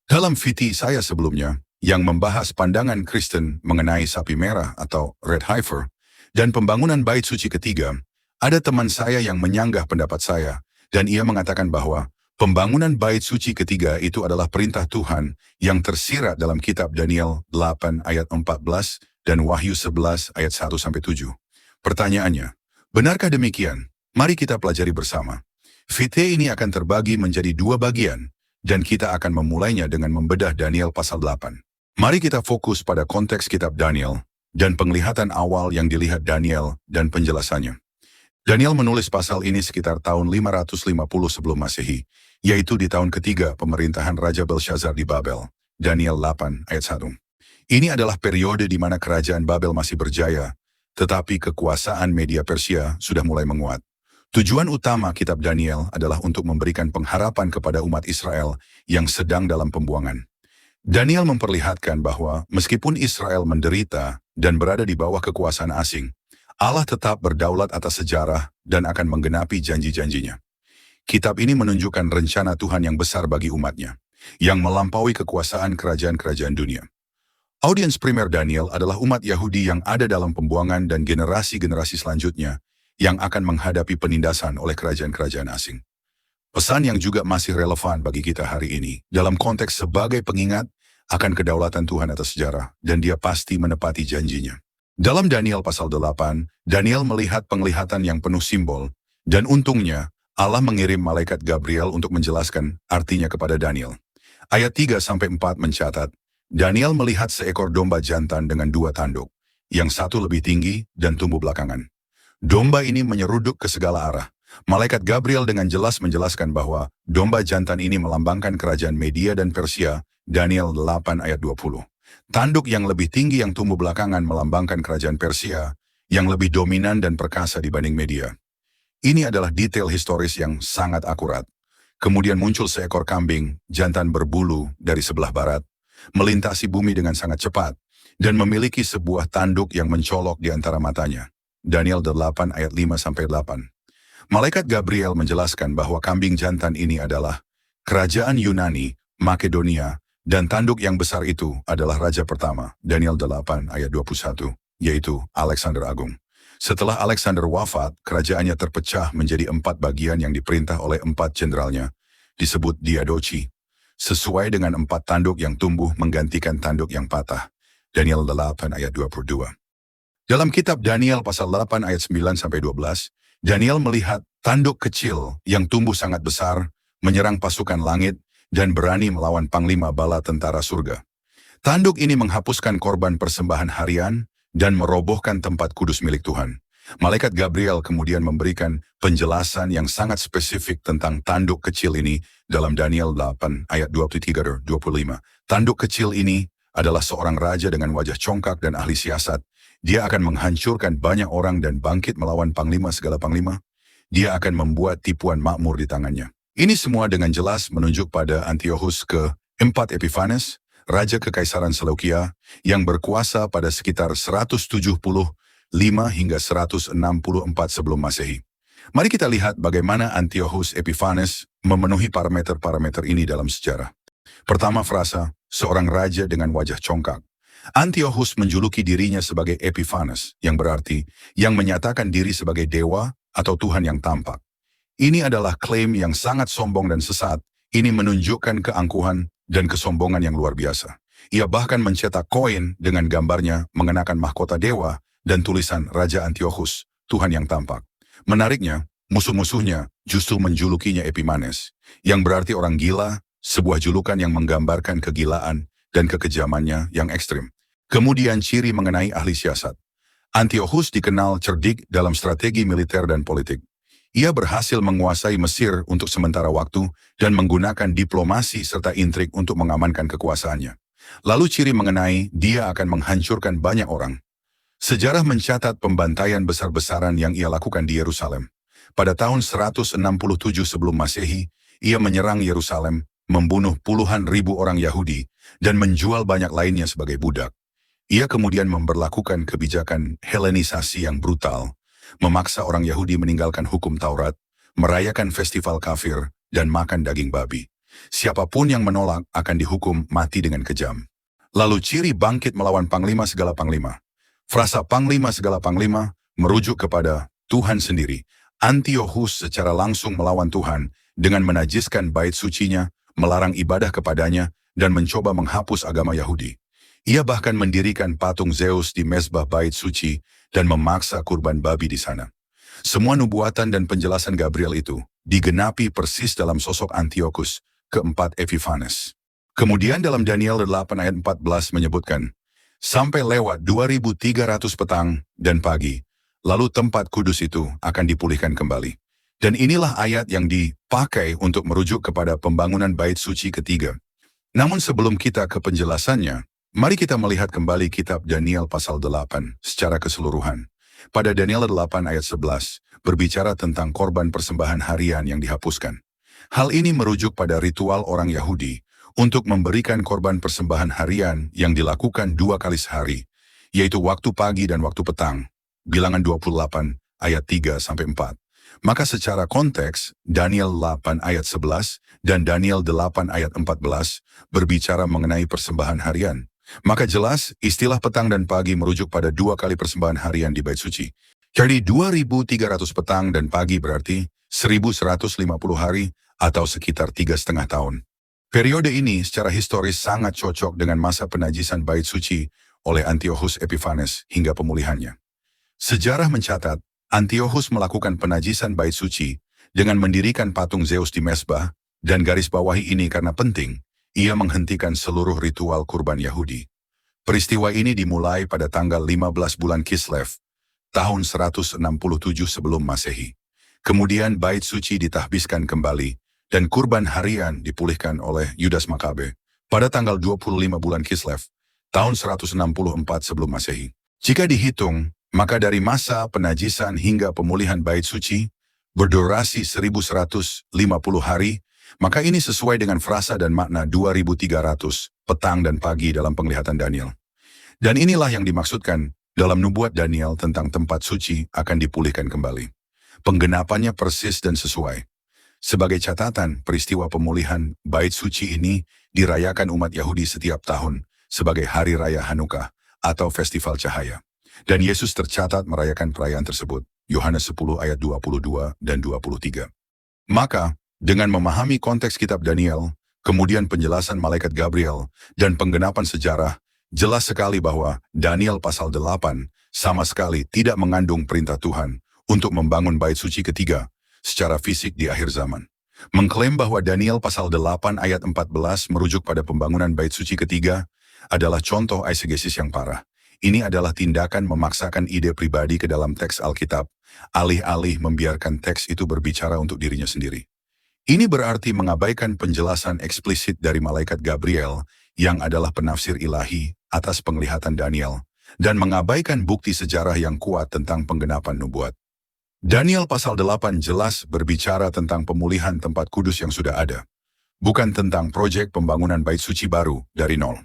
Dalam VT saya sebelumnya, yang membahas pandangan Kristen mengenai sapi merah atau red heifer, dan pembangunan bait suci ketiga, ada teman saya yang menyanggah pendapat saya, dan ia mengatakan bahwa pembangunan bait suci ketiga itu adalah perintah Tuhan yang tersirat dalam kitab Daniel 8 ayat 14 dan Wahyu 11 ayat 1-7. Pertanyaannya, benarkah demikian? Mari kita pelajari bersama. VT ini akan terbagi menjadi dua bagian, dan kita akan memulainya dengan membedah Daniel pasal 8. Mari kita fokus pada konteks kitab Daniel, dan penglihatan awal yang dilihat Daniel dan penjelasannya. Daniel menulis pasal ini sekitar tahun 550 sebelum Masehi, yaitu di tahun ketiga pemerintahan Raja Belshazzar di Babel, Daniel 8 ayat 1. Ini adalah periode di mana kerajaan Babel masih berjaya, tetapi kekuasaan media Persia sudah mulai menguat. Tujuan utama kitab Daniel adalah untuk memberikan pengharapan kepada umat Israel yang sedang dalam pembuangan. Daniel memperlihatkan bahwa meskipun Israel menderita dan berada di bawah kekuasaan asing, Allah tetap berdaulat atas sejarah dan akan menggenapi janji-janjinya. Kitab ini menunjukkan rencana Tuhan yang besar bagi umatnya, yang melampaui kekuasaan kerajaan-kerajaan dunia. Audiens primer Daniel adalah umat Yahudi yang ada dalam pembuangan dan generasi-generasi selanjutnya, yang akan menghadapi penindasan oleh kerajaan-kerajaan asing. Pesan yang juga masih relevan bagi kita hari ini, dalam konteks sebagai pengingat akan kedaulatan Tuhan atas sejarah, dan dia pasti menepati janjinya. Dalam Daniel pasal 8, Daniel melihat penglihatan yang penuh simbol, dan untungnya Allah mengirim malaikat Gabriel untuk menjelaskan artinya kepada Daniel. Ayat 3-4 mencatat, Daniel melihat seekor domba jantan dengan dua tanduk, yang satu lebih tinggi dan tumbuh belakangan. Domba ini menyeruduk ke segala arah. Malaikat Gabriel dengan jelas menjelaskan bahwa domba jantan ini melambangkan kerajaan Media dan Persia, Daniel 8 ayat 20. Tanduk yang lebih tinggi yang tumbuh belakangan melambangkan kerajaan Persia, yang lebih dominan dan perkasa dibanding Media. Ini adalah detail historis yang sangat akurat. Kemudian muncul seekor kambing, jantan berbulu dari sebelah barat, melintasi bumi dengan sangat cepat, dan memiliki sebuah tanduk yang mencolok di antara matanya. Daniel 8 ayat 5-8. Malaikat Gabriel menjelaskan bahwa kambing jantan ini adalah kerajaan Yunani, Makedonia, dan tanduk yang besar itu adalah raja pertama, Daniel 8 ayat 21, yaitu Alexander Agung. Setelah Alexander wafat, kerajaannya terpecah menjadi 4 bagian yang diperintah oleh 4 jenderalnya, disebut diadochi, sesuai dengan 4 tanduk yang tumbuh menggantikan tanduk yang patah, Daniel 8 ayat 22. Dalam kitab Daniel pasal 8 ayat 9-12, Daniel melihat tanduk kecil yang tumbuh sangat besar, menyerang pasukan langit, dan berani melawan panglima bala tentara surga. Tanduk ini menghapuskan korban persembahan harian, dan merobohkan tempat kudus milik Tuhan. Malaikat Gabriel kemudian memberikan penjelasan yang sangat spesifik tentang tanduk kecil ini dalam Daniel 8 ayat 23-25. Tanduk kecil ini adalah seorang raja dengan wajah congkak dan ahli siasat. Dia akan menghancurkan banyak orang dan bangkit melawan panglima segala panglima. Dia akan membuat tipuan makmur di tangannya. Ini semua dengan jelas menunjuk pada Antiochus ke-4 Epiphanes, Raja Kekaisaran Seleukia, yang berkuasa pada sekitar 175 hingga 164 sebelum Masehi. Mari kita lihat bagaimana Antiochus Epiphanes memenuhi parameter-parameter ini dalam sejarah. Pertama frasa, seorang raja dengan wajah congkak. Antiochus menjuluki dirinya sebagai Epiphanes, yang berarti yang menyatakan diri sebagai dewa atau Tuhan yang tampak. Ini adalah klaim yang sangat sombong dan sesat. Ini menunjukkan keangkuhan dan kesombongan yang luar biasa. Ia bahkan mencetak koin dengan gambarnya mengenakan mahkota dewa dan tulisan Raja Antiochus, Tuhan yang tampak. Menariknya, musuh-musuhnya justru menjulukinya Epimanes, yang berarti orang gila, sebuah julukan yang menggambarkan kegilaan dan kekejamannya yang ekstrim. Kemudian ciri mengenai ahli siasat. Antiochus dikenal cerdik dalam strategi militer dan politik. Ia berhasil menguasai Mesir untuk sementara waktu dan menggunakan diplomasi serta intrik untuk mengamankan kekuasaannya. Lalu ciri mengenai dia akan menghancurkan banyak orang. Sejarah mencatat pembantaian besar-besaran yang ia lakukan di Yerusalem. Pada tahun 167 sebelum Masehi, ia menyerang Yerusalem, membunuh puluhan ribu orang Yahudi, dan menjual banyak lainnya sebagai budak. Ia kemudian memberlakukan kebijakan Helenisasi yang brutal, memaksa orang Yahudi meninggalkan hukum Taurat, merayakan festival kafir, dan makan daging babi. Siapapun yang menolak akan dihukum mati dengan kejam. Lalu ciri bangkit melawan panglima segala panglima. Frasa panglima segala panglima merujuk kepada Tuhan sendiri. Antiochus secara langsung melawan Tuhan dengan menajiskan bait sucinya, melarang ibadah kepadanya, dan mencoba menghapus agama Yahudi. Ia bahkan mendirikan patung Zeus di mezbah bait suci dan memaksa kurban babi di sana. Semua nubuatan dan penjelasan Gabriel itu digenapi persis dalam sosok Antiochus keempat Epiphanes. Kemudian dalam Daniel 8 ayat 14 menyebutkan, sampai lewat 2300 petang dan pagi, lalu tempat kudus itu akan dipulihkan kembali. Dan inilah ayat yang dipakai untuk merujuk kepada pembangunan bait suci ketiga. Namun sebelum kita ke penjelasannya, mari kita melihat kembali kitab Daniel pasal 8 secara keseluruhan. Pada Daniel 8 ayat 11, berbicara tentang korban persembahan harian yang dihapuskan. Hal ini merujuk pada ritual orang Yahudi untuk memberikan korban persembahan harian yang dilakukan 2 kali sehari, yaitu waktu pagi dan waktu petang. Bilangan 28 ayat 3-4. Maka secara konteks, Daniel 8 ayat 11 dan Daniel 8 ayat 14 berbicara mengenai persembahan harian. Maka jelas, istilah petang dan pagi merujuk pada 2 kali persembahan harian di bait suci. Jadi 2300 petang dan pagi berarti 1150 hari atau sekitar 3,5 tahun. Periode ini secara historis sangat cocok dengan masa penajisan bait suci oleh Antiochus Epiphanes hingga pemulihannya. Sejarah mencatat, Antiochus melakukan penajisan bait suci dengan mendirikan patung Zeus di mezbah, dan garis bawahi ini karena penting, ia menghentikan seluruh ritual kurban Yahudi. Peristiwa ini dimulai pada tanggal 15 bulan Kislev, tahun 167 sebelum Masehi. Kemudian bait suci ditahbiskan kembali, dan kurban harian dipulihkan oleh Yudas Makabe pada tanggal 25 bulan Kislev, tahun 164 sebelum Masehi. Jika dihitung, maka dari masa penajisan hingga pemulihan bait suci, berdurasi 1150 hari, maka ini sesuai dengan frasa dan makna 2300 petang dan pagi dalam penglihatan Daniel. Dan inilah yang dimaksudkan dalam nubuat Daniel tentang tempat suci akan dipulihkan kembali. Penggenapannya persis dan sesuai. Sebagai catatan, peristiwa pemulihan bait suci ini dirayakan umat Yahudi setiap tahun sebagai Hari Raya Hanukkah atau Festival Cahaya. Dan Yesus tercatat merayakan perayaan tersebut, Yohanes 10 ayat 22 dan 23. Maka, dengan memahami konteks kitab Daniel, kemudian penjelasan malaikat Gabriel, dan penggenapan sejarah, jelas sekali bahwa Daniel pasal 8 sama sekali tidak mengandung perintah Tuhan untuk membangun bait suci ketiga secara fisik di akhir zaman. Mengklaim bahwa Daniel pasal 8 ayat 14 merujuk pada pembangunan bait suci ketiga adalah contoh eisegesis yang parah. Ini adalah tindakan memaksakan ide pribadi ke dalam teks Alkitab, alih-alih membiarkan teks itu berbicara untuk dirinya sendiri. Ini berarti mengabaikan penjelasan eksplisit dari malaikat Gabriel yang adalah penafsir ilahi atas penglihatan Daniel, dan mengabaikan bukti sejarah yang kuat tentang penggenapan nubuat. Daniel pasal 8 jelas berbicara tentang pemulihan tempat kudus yang sudah ada, bukan tentang proyek pembangunan bait suci baru dari nol.